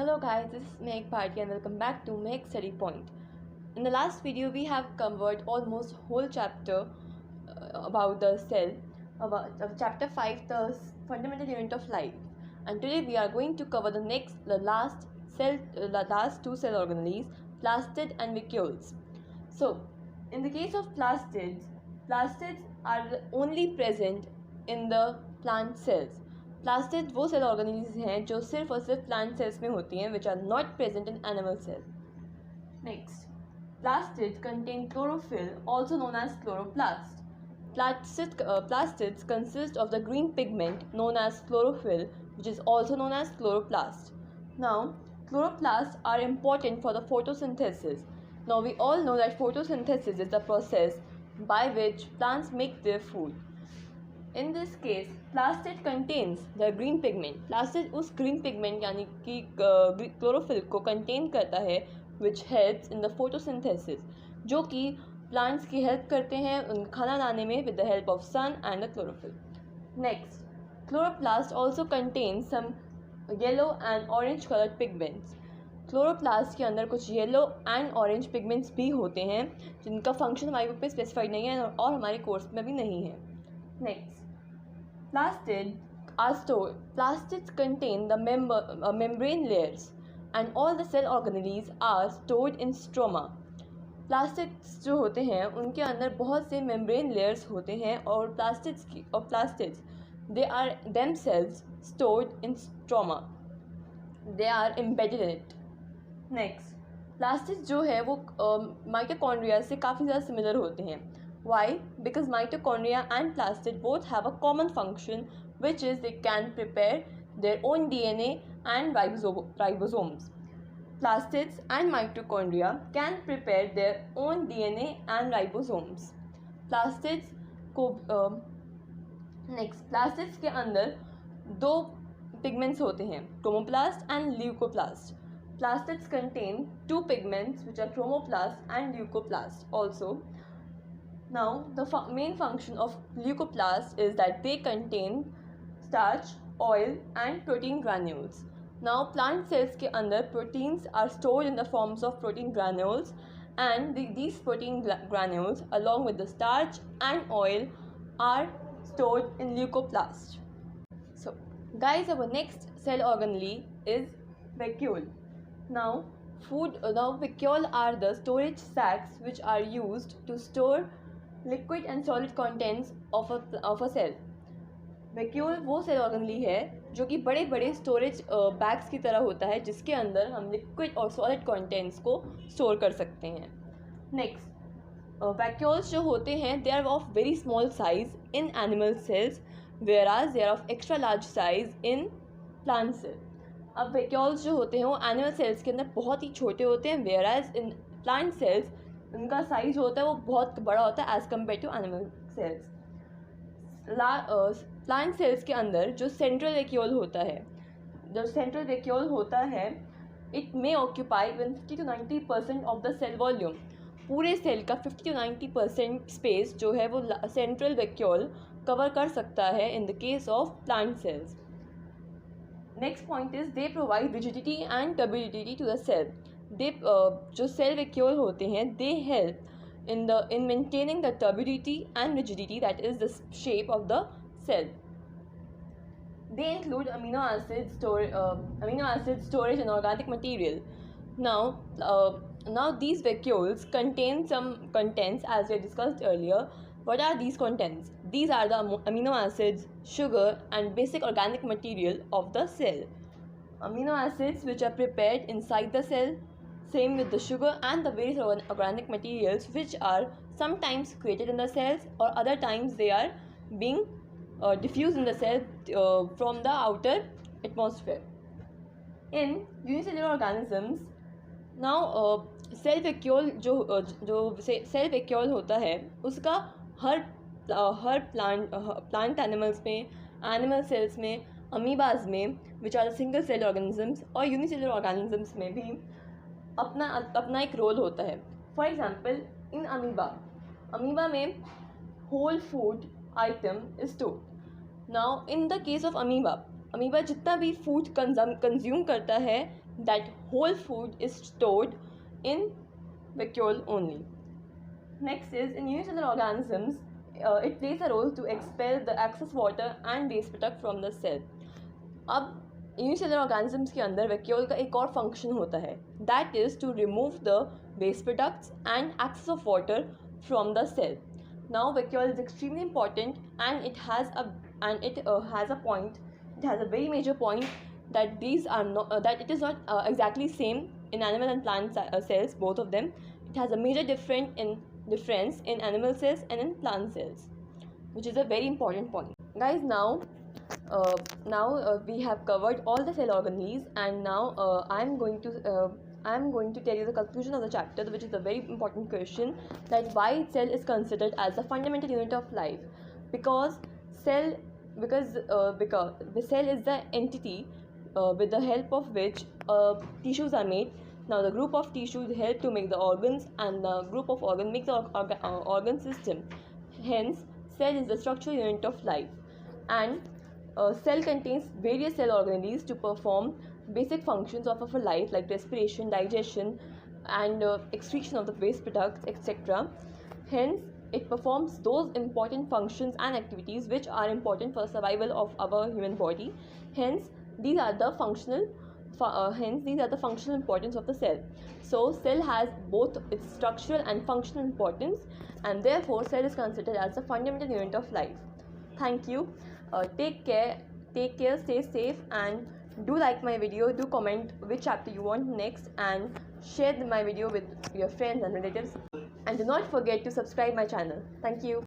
Hello guys, this is Meg Bharti and welcome back to Meg Study Point. In the last video, we have covered almost whole chapter about the cell, about chapter 5, the fundamental unit of life. And today we are going to cover the last two cell organelles, plastids and vacuoles. So, in the case of plastids are only present in the plant cells. Plastid वो cell organelles हैं जो सिर्फ और सिर्फ plant cells में होती हैं which are not present in animal cell. Next, plastids contain chlorophyll also known as chloroplast. Plastids consist of the green pigment known as chlorophyll, which is also known as chloroplast. Now, chloroplasts are important for the photosynthesis. Now, we all know that photosynthesis is the process by which plants make their food. In this case, plastid contains the green pigment. Plastid उस green pigment यानी कि chlorophyll को contain करता है, which helps in the photosynthesis, जो कि plants की help करते हैं खाना लाने में with the help of sun and the chlorophyll. Next, chloroplast also contains some yellow and orange colored pigments. Chloroplast के अंदर कुछ येलो एंड ऑरेंज पिगमेंट्स भी होते हैं जिनका फंक्शन हमारे बुक पे स्पेसिफाइड नहीं है और हमारे कोर्स में भी नहीं है. Next, plastids contain the membrane layers and all the cell organelles are stored in stroma. Plastids जो होते हैं उनके अंदर बहुत से membrane layers होते हैं और plastids they are themselves stored in stroma. They are embedded in it. Next, plastids जो है वो mitochondria से काफ़ी ज़्यादा similar होते हैं. Why? Because mitochondria and plastid both have a common function, which is they can prepare their own DNA and ribosomes. Plastids and mitochondria can prepare their own DNA and ribosomes. Plastids के अंदर दो pigments होते हैं, chromoplast and leucoplast. Plastids contain two pigments which are chromoplast and leucoplast also. Now, the main function of leucoplasts is that they contain starch, oil and protein granules. Now, plant cells के अंदर proteins are stored in the forms of protein granules and these protein granules along with the starch and oil are stored in leucoplast. So, guys, our next cell organelle is vacuole. Now, vacuole are the storage sacs which are used to store liquid and solid contents of a cell. Vacuole वो cell organelle है जो कि बड़े बड़े storage bags की तरह होता है जिसके अंदर हम लिक्विड और सॉलिड कंटेंट्स को स्टोर कर सकते हैं. नेक्स्ट, वैक्यूल्स जो होते हैं they are of very small size in animal cells whereas they are of extra large size in plant cell. अब वैक्यूल्स जो होते हैं वो एनिमल सेल्स के अंदर बहुत ही छोटे होते हैं वेयरएज इन प्लांट सेल्स उनका साइज होता है वो बहुत बड़ा होता है as compare to animal cells. Plant cells के अंदर जो सेंट्रल वैक्यूल होता है it may occupy 50 to 90% of the cell volume. पूरे सेल का 50 to 90% स्पेस जो है वो सेंट्रल वैक्यूल कवर कर सकता है in the case of plant cells. Next point is they provide rigidity and turbidity to the cell. जो cell vacuole होते हैं they help in maintaining the turbidity and rigidity, that is the shape of the cell. They include amino acid storage and organic material. Now these vacuoles contain some contents as we discussed earlier. What are these contents? These are the amino acids, sugar and basic organic material of the cell. Amino acids which are prepared inside the cell, same with the sugar and the various organic materials which are sometimes created in the cells or other times they are being diffused in the cell from the outer atmosphere. In unicellular organisms, now cell vacuole जो cell vacuole होता है उसका हर plant animals में, animal cells में, amoebas में which are the single cell organisms और unicellular organisms में भी अपना एक रोल होता है. फॉर एग्जाम्पल इन अमीबा में whole food item is stored. Now in the case of amoeba जितना भी फूड कंज्यूम करता है that whole food is stored in vacuole only. Next is in unicellular organisms, it plays a role to expel the excess water and waste product from the cell. अब unicellular organisms के अंदर vacuole का एक और function होता है, that is to remove the waste products and excess of water from the cell. Now vacuole is extremely important and it has a point, it has a very major point that these are not that it is not exactly same in animal and plant cells, both of them. It has a major difference in animal cells and in plant cells, which is a very important point. Guys, now we have covered all the cell organelles, and now I'm going to tell you the conclusion of the chapter, which is a very important question, that why cell is considered as a fundamental unit of life. Because the cell is the entity with the help of which tissues are made. Now the group of tissues help to make the organs, and the group of organs makes the organ system. Hence, cell is the structural unit of life, and cell contains various cell organelles to perform basic functions of a life, like respiration, digestion, and excretion of the waste products, etc. Hence, it performs those important functions and activities which are important for survival of our human body. Hence, these are the functional importance of the cell. So, cell has both its structural and functional importance, and therefore, cell is considered as a fundamental unit of life. Thank you. Take care, stay safe, and do like my video, do comment which chapter you want next, and share my video with your friends and relatives, and do not forget to subscribe my channel. Thank you.